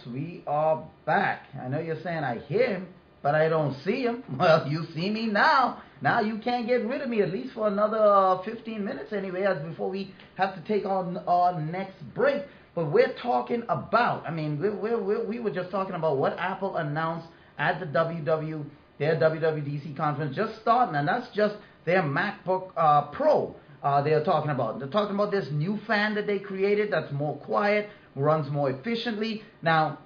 folks, we are back. I know you're saying I hear him, but I don't see him. Well, you see me now. Now you can't get rid of me, at least for another 15 minutes anyway, as before we have to take on our next break. But we're talking about, I mean, we were just talking about what Apple announced at the their WWDC conference just starting, and that's just their MacBook Pro. They're talking about. They're talking about this new fan that they created that's more quiet, runs more efficiently. Now,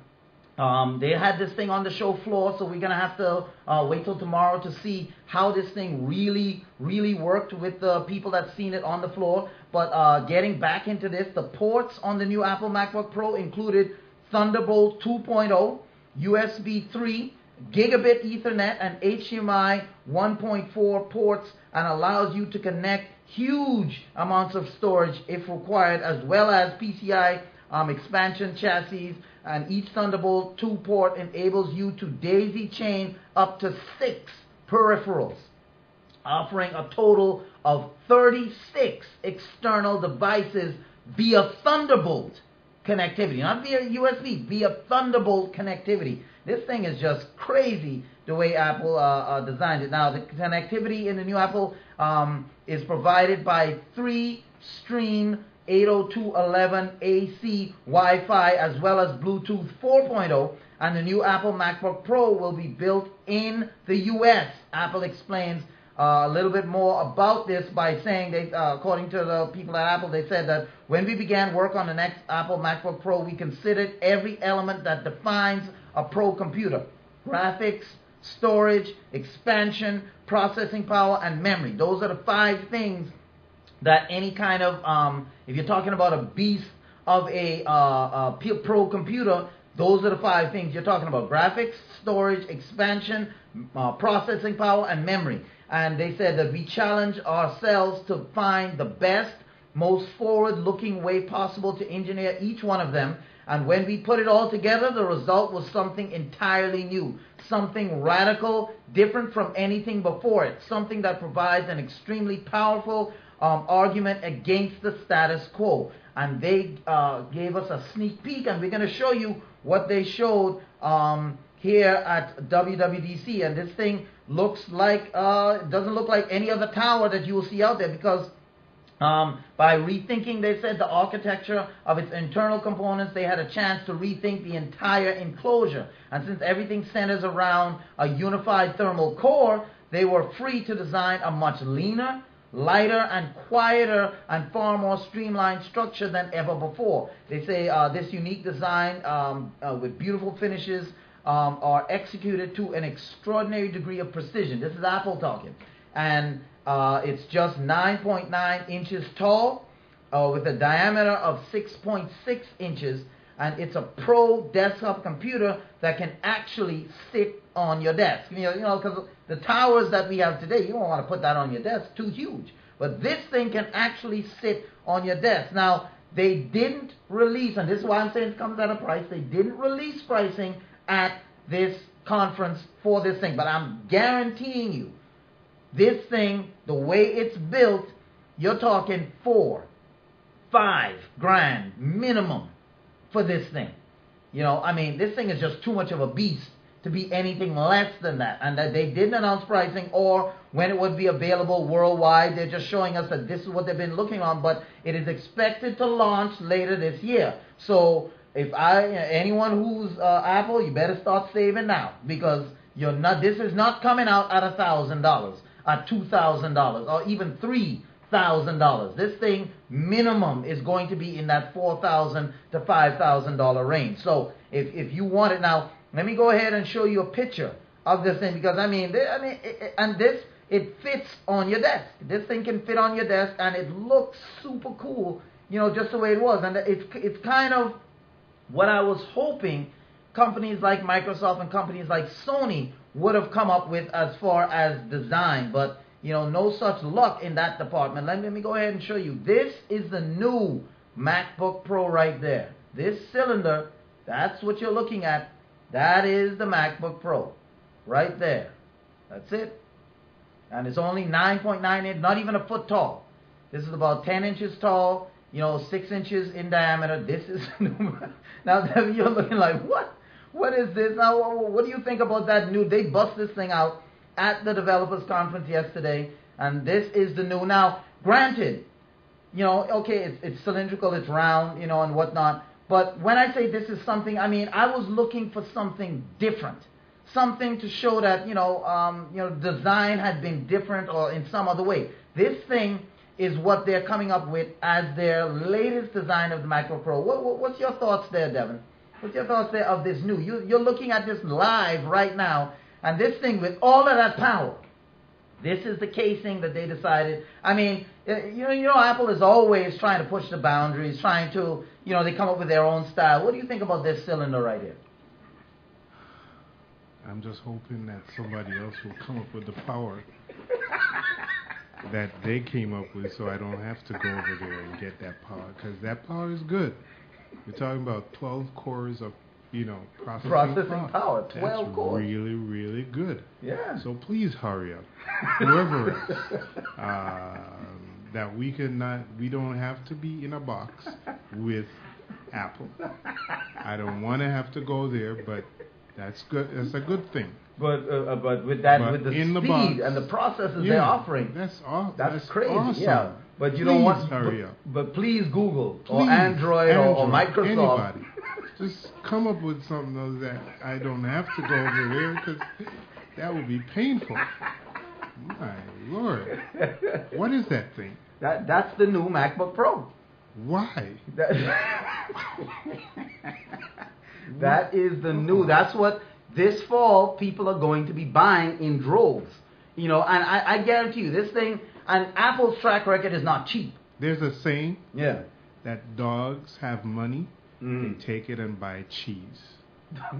they had this thing on the show floor, so we're going to have to wait till tomorrow to see how this thing really worked with the people that's seen it on the floor. But getting back into this, the ports on the new Apple MacBook Pro included Thunderbolt 2.0, USB 3, Gigabit Ethernet, and HDMI 1.4 ports, and allows you to connect huge amounts of storage if required, as well as PCI expansion chassis. And each Thunderbolt 2 port enables you to daisy chain up to 6 peripherals, offering a total of 36 external devices via Thunderbolt connectivity, not via USB, via Thunderbolt connectivity. This thing is just crazy the way Apple designed it. Now, the connectivity in the new Apple is provided by 3-stream 802.11ac Wi-Fi, as well as Bluetooth 4.0, and the new Apple MacBook Pro will be built in the U.S. Apple explains a little bit more about this by saying, they, according to the people at Apple, they said that when we began work on the next Apple MacBook Pro, we considered every element that defines a Pro computer: graphics, storage, expansion, processing power, and memory. Those are the 5 things that any kind of, if you're talking about a beast of a Pro computer, those are the 5 things you're talking about: graphics, storage, expansion, processing power, and memory. And they said that we challenge ourselves to find the best, most forward-looking way possible to engineer each one of them. And when we put it all together, the result was something entirely new, something radical, different from anything before it, something that provides an extremely powerful argument against the status quo. And they gave us a sneak peek, and we're going to show you what they showed here at WWDC. And this thing looks like, doesn't look like any other tower that you will see out there, because by rethinking, they said, the architecture of its internal components, they had a chance to rethink the entire enclosure. And since everything centers around a unified thermal core, they were free to design a much leaner, lighter, and quieter, and far more streamlined structure than ever before. They say this unique design with beautiful finishes are executed to an extraordinary degree of precision. This is Apple talking. And it's just 9.9 inches tall with a diameter of 6.6 inches. And it's a Pro desktop computer that can actually sit on your desk. You know, because the towers that we have today, you don't want to put that on your desk, too huge. But this thing can actually sit on your desk. Now, they didn't release, and this is why I'm saying it comes at a price, they didn't release pricing at this conference for this thing. But I'm guaranteeing you, this thing, the way it's built, you're talking $4-5 grand minimum for this thing. You know, I mean, this thing is just too much of a beast to be anything less than that. And that they didn't announce pricing or when it would be available worldwide. They're just showing us that this is what they've been looking on, but it is expected to launch later this year. So if anyone who's Apple, you better start saving now, because you're not. This is not coming out at $1,000, at $2,000, or even $3,000. This thing minimum is going to be in that $4,000 to $5,000 range. So if you want it now, let me go ahead and show you a picture of this thing, because it fits on your desk. This thing can fit on your desk, and it looks super cool, you know, just the way it was. And it's kind of what I was hoping companies like Microsoft and companies like Sony would have come up with as far as design. But, you know, no such luck in that department. Let me go ahead and show you. This is the new MacBook Pro right there. This cylinder, that's what you're looking at. That is the MacBook Pro right there. That's it. And it's only 9.9 inches, not even a foot tall. This is about 10 inches tall. 6 inches in diameter. This is now, Devin, you're looking like, what? What is this? Now, what do you think about that new? They bust this thing out at the developers conference yesterday, and this is the new. Now, granted, okay, it's cylindrical, it's round, and whatnot. But when I say this is something, I mean, I was looking for something different, something to show that design had been different or in some other way. This thing is what they're coming up with as their latest design of the MacBook Pro. What's your thoughts there, Devin? What's your thoughts there of this new? You're looking at this live right now, and this thing with all of that power. This is the casing that they decided. I mean, Apple is always trying to push the boundaries, trying to, they come up with their own style. What do you think about this cylinder right here? I'm just hoping that somebody else will come up with the power that they came up with, so I don't have to go over there and get that power, because that power is good. We're talking about 12 cores of, processing power. 12 cores. Really, really good. Yeah. So please hurry up, whoever is, that we don't have to be in a box with Apple. I don't want to have to go there, but that's good. That's a good thing. But with the speed and the processes they're offering, that's crazy. Awesome. Yeah. But you please don't want. Hurry up. But please Google or Android or Microsoft. Anybody. Just come up with something that I don't have to go over there, because that would be painful. My Lord. What is that thing? That's the new MacBook Pro. Why? That is the new. That's what this fall people are going to be buying in droves. And I guarantee you this thing, and Apple's track record is not cheap. There's a saying that dogs have money, they take it and buy cheese.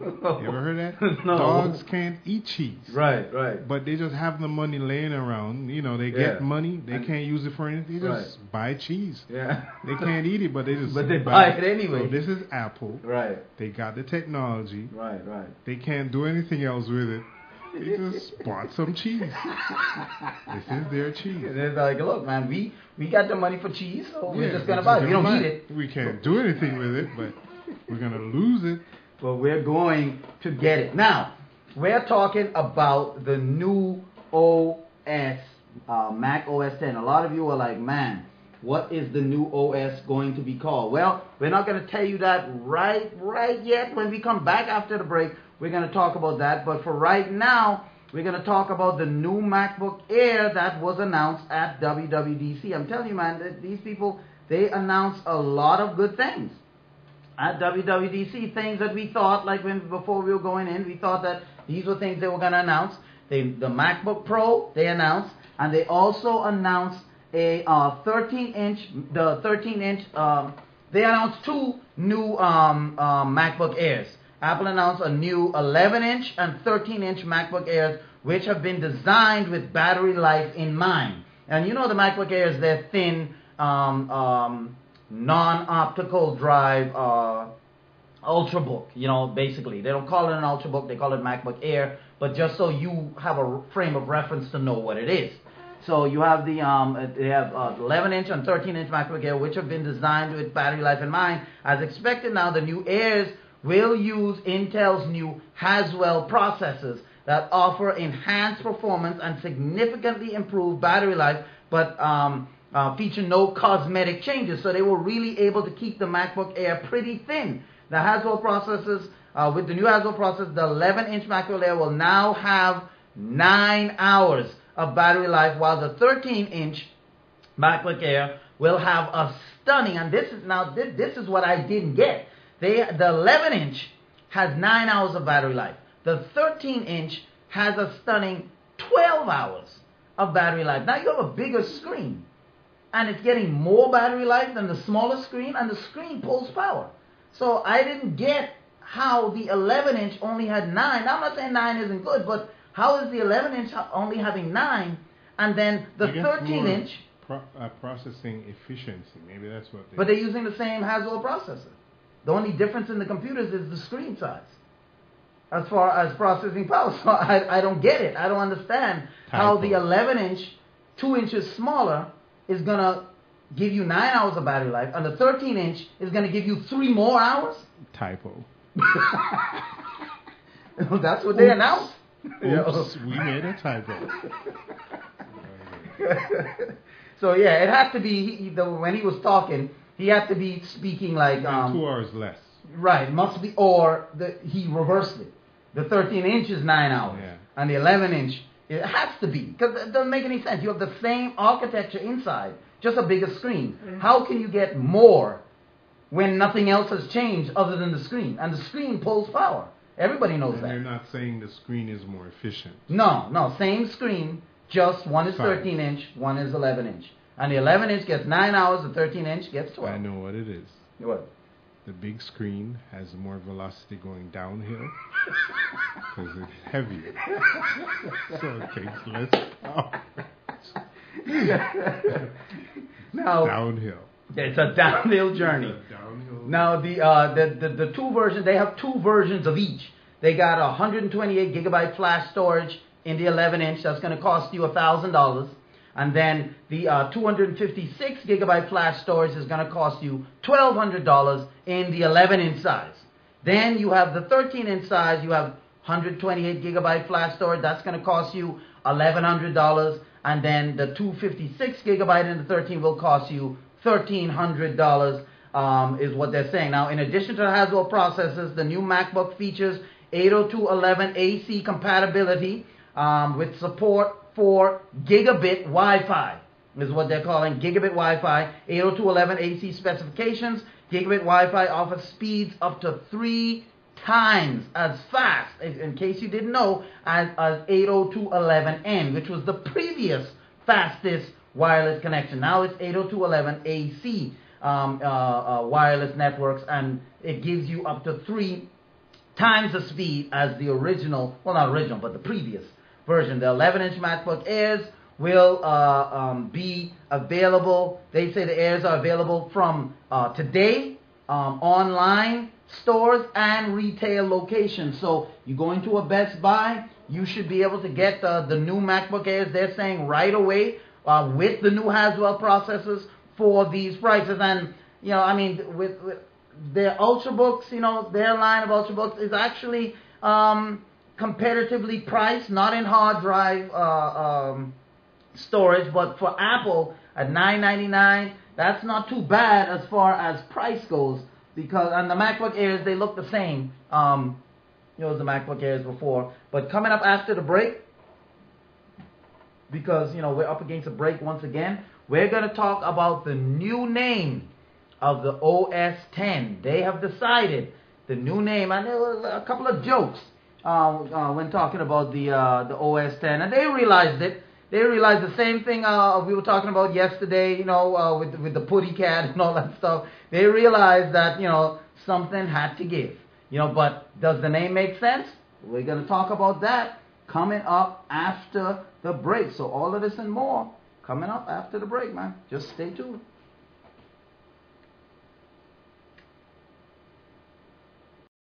You ever heard that? No. Dogs can't eat cheese. Right. But they just have the money laying around. They get money. They can't use it for anything. They just buy cheese. Yeah. They can't eat it, but they just But they buy it anyway. So this is Apple. Right. They got the technology. Right. They can't do anything else with it. They just bought some cheese. This is their cheese. They're like, look, man, we got the money for cheese, so we're just going to buy it. We don't need it. We can't do anything with it, but we're going to lose it. But we're going to get it. Now, we're talking about the new OS, Mac OS 10. A lot of you are like, man, what is the new OS going to be called? Well, we're not going to tell you that right yet. When we come back after the break, we're going to talk about that. But for right now, we're going to talk about the new MacBook Air that was announced at WWDC. I'm telling you, man, these people, they announced a lot of good things at WWDC, things that we thought, like before we were going in, we thought that these were things they were going to announce. The MacBook Pro, they announced, and they also announced a 13-inch, they announced two new MacBook Airs. Apple announced a new 11-inch and 13-inch MacBook Airs, which have been designed with battery life in mind. And the MacBook Airs, they're thin, non-optical drive Ultrabook, basically. They don't call it an Ultrabook, they call it MacBook Air, but just so you have a frame of reference to know what it is. So you have they have 11-inch and 13-inch MacBook Air, which have been designed with battery life in mind. As expected now, the new Airs will use Intel's new Haswell processors that offer enhanced performance and significantly improved battery life, but feature no cosmetic changes. So they were really able to keep the MacBook Air pretty thin. The Haswell processors, with the new Haswell processor, the 11-inch MacBook Air will now have 9 hours of battery life, while the 13-inch MacBook Air will have a stunning, and this is what I didn't get. The 11-inch has 9 hours of battery life. The 13-inch has a stunning 12 hours of battery life. Now you have a bigger screen, and it's getting more battery life than the smaller screen, and the screen pulls power. So I didn't get how the 11-inch only had 9. Now I'm not saying 9 isn't good, but how is the 11-inch only having 9, and then the 13-inch... processing efficiency, maybe that's what they... But they're using the same Haswell processor. The only difference in the computers is the screen size as far as processing power. So I don't get it. I don't understand how the 11-inch, 2 inches smaller, is going to give you 9 hours of battery life, and the 13-inch is going to give you 3 more hours? Typo. That's what they announced. Oops, we made a typo. So yeah, it had to be, when he was talking, he had to be speaking like... 2 hours less. Right, must be, or he reversed it. The 13-inch is 9 hours, and the 11-inch, it has to be, because it doesn't make any sense. You have the same architecture inside, just a bigger screen. How can you get more when nothing else has changed other than the screen? And the screen pulls power. Everybody knows that. You're not saying the screen is more efficient. No, same screen, just one is 13-inch, one is 11-inch. And the 11-inch gets 9 hours, the 13-inch gets 12. I know what it is. What? The big screen has more velocity going downhill because it's heavier. So it takes less power. Now, downhill. It's a downhill journey. Now the two versions, they have 2 versions of each. They got 128 gigabyte flash storage in the 11-inch. That's going to cost you $1,000. And then the 256 gigabyte flash storage is going to cost you $1,200 in the 11-inch size. Then you have the 13-inch size. You have 128 gigabyte flash storage. That's going to cost you $1,100. And then the 256 gigabyte in the 13 will cost you $1,300 is what they're saying. Now, in addition to the Haswell processors, the new MacBook features 802.11ac compatibility with support for gigabit Wi-Fi, is what they're calling gigabit Wi-Fi. 802.11ac specifications. Gigabit Wi-Fi offers speeds up to 3 times as fast, in case you didn't know, as 802.11n, which was the previous fastest wireless connection. Now it's 802.11ac wireless networks, and it gives you up to 3 times the speed as the original, well, not original, but the previous version. The 11-inch MacBook Airs will be available. They say the Airs are available from today, online stores and retail locations. So you go into a Best Buy, you should be able to get the new MacBook Airs. They're saying right away with the new Haswell processors for these prices. And you know, I mean, with their Ultrabooks, you know, their line of Ultrabooks is actually competitively priced, not in hard drive storage, but for Apple at $999, that's not too bad as far as price goes. Because on the MacBook Airs, they look the same, as the MacBook Airs before. But coming up after the break, because we're up against a break once again, we're going to talk about the new name of the OS X. They have decided the new name, and there were a couple of jokes when talking about the OS X, and they realized it. They realized the same thing we were talking about yesterday, with the putty cat and all that stuff. They realized that, something had to give. But does the name make sense? We're going to talk about that coming up after the break. So all of this and more coming up after the break, man. Just stay tuned.